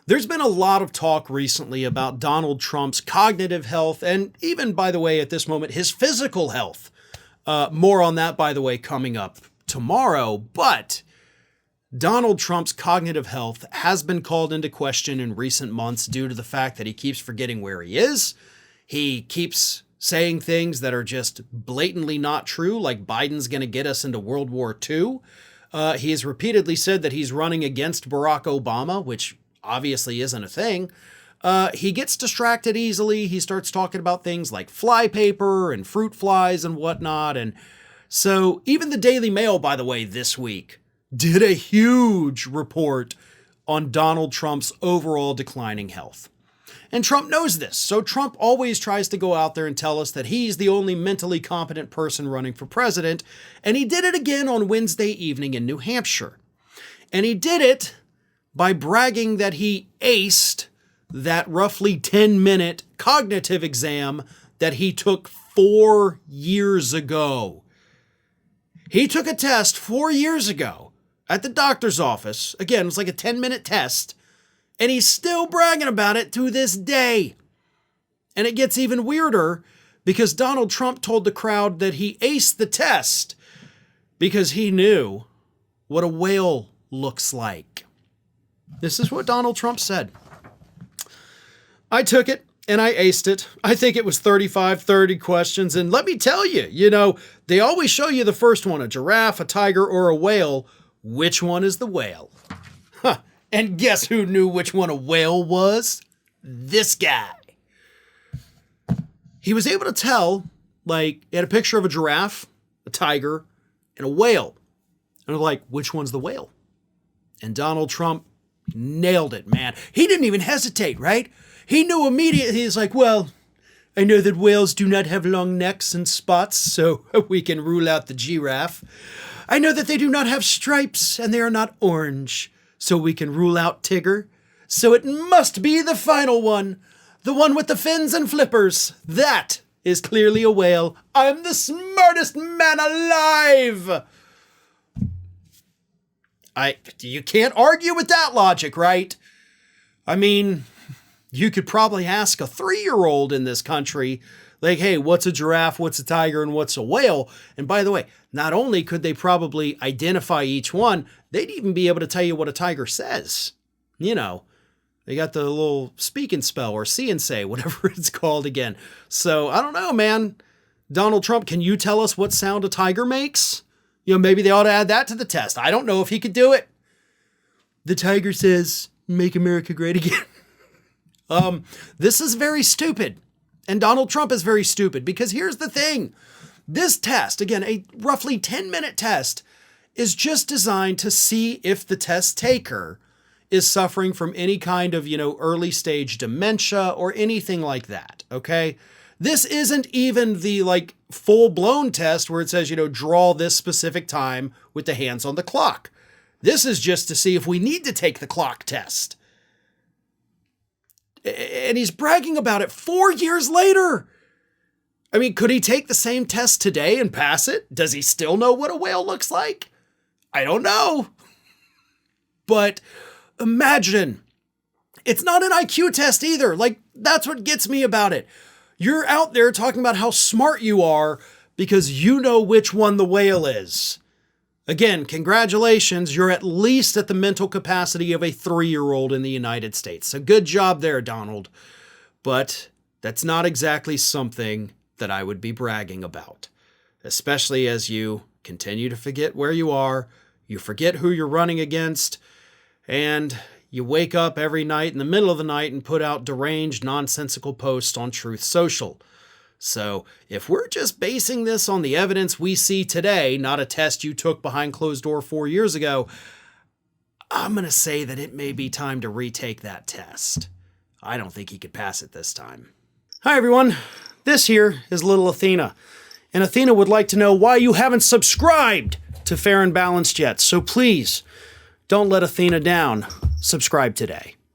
There's been a lot of talk recently about Donald Trump's cognitive health and even, by the way, at this moment, his physical health. More on that, by the way, coming up tomorrow. But Donald Trump's cognitive health has been called into question in recent months due to the fact that he keeps forgetting where he is. He keeps saying things that are just blatantly not true, like Biden's going to get us into World War II. He has repeatedly said that he's running against Barack Obama, which obviously isn't a thing. He gets distracted easily. He starts talking about things like flypaper and fruit flies and whatnot. And so even the Daily Mail, by the way, this week did a huge report on Donald Trump's overall declining health. And Trump knows this. So Trump always tries to go out there and tell us that he's the only mentally competent person running for president. And he did it again on Wednesday evening in New Hampshire. And he did it by bragging that he aced that roughly 10-minute cognitive exam that he took 4 years ago. He took a test 4 years ago at the doctor's office. Again, it was like a 10-minute test. And he's still bragging about it to this day. And it gets even weirder because Donald Trump told the crowd that he aced the test because he knew what a whale looks like. This is what Donald Trump said. I took it and I aced it. I think it was 30 questions. And let me tell you, they always show you the first one, a giraffe, a tiger, or a whale. Which one is the whale? Huh. And guess who knew which one a whale was? This guy. He was able to tell, he had a picture of a giraffe, a tiger, and a whale. And they're like, which one's the whale? And Donald Trump nailed it, man. He didn't even hesitate, right? He knew immediately. He's like, well, I know that whales do not have long necks and spots, so we can rule out the giraffe. I know that they do not have stripes and they are not orange, so we can rule out Tigger. So it must be the final one. The one with the fins and flippers. That is clearly a whale. I'm the smartest man alive. You can't argue with that logic, right? I mean, you could probably ask a 3-year-old in this country, like, hey, what's a giraffe, what's a tiger, and what's a whale? And by the way, not only could they probably identify each one, they'd even be able to tell you what a tiger says. They got the little speak and spell or see and say, whatever it's called again. So I don't know, man. Donald Trump, can you tell us what sound a tiger makes? Maybe they ought to add that to the test. I don't know if he could do it. The tiger says, make America great again. This is very stupid. And Donald Trump is very stupid because here's the thing. This test, again, a roughly 10-minute test, is just designed to see if the test taker is suffering from any kind of, early stage dementia or anything like that. Okay. This isn't even the full-blown test where it says, draw this specific time with the hands on the clock. This is just to see if we need to take the clock test. And he's bragging about it 4 years later. I mean, could he take the same test today and pass it? Does he still know what a whale looks like? I don't know. But imagine, it's not an IQ test either. That's what gets me about it. You're out there talking about how smart you are because you know which one the whale is. Again, congratulations. You're at least at the mental capacity of a 3-year-old in the United States. So good job there, Donald. But that's not exactly something that I would be bragging about, especially as you continue to forget where you are, you forget who you're running against, and you wake up every night in the middle of the night and put out deranged, nonsensical posts on Truth Social. So if we're just basing this on the evidence we see today, not a test you took behind closed door 4 years ago, I'm going to say that it may be time to retake that test. I don't think he could pass it this time. Hi, everyone. This here is little Athena. And Athena would like to know why you haven't subscribed to Fair and Balanced yet. So please, don't let Athena down. Subscribe today.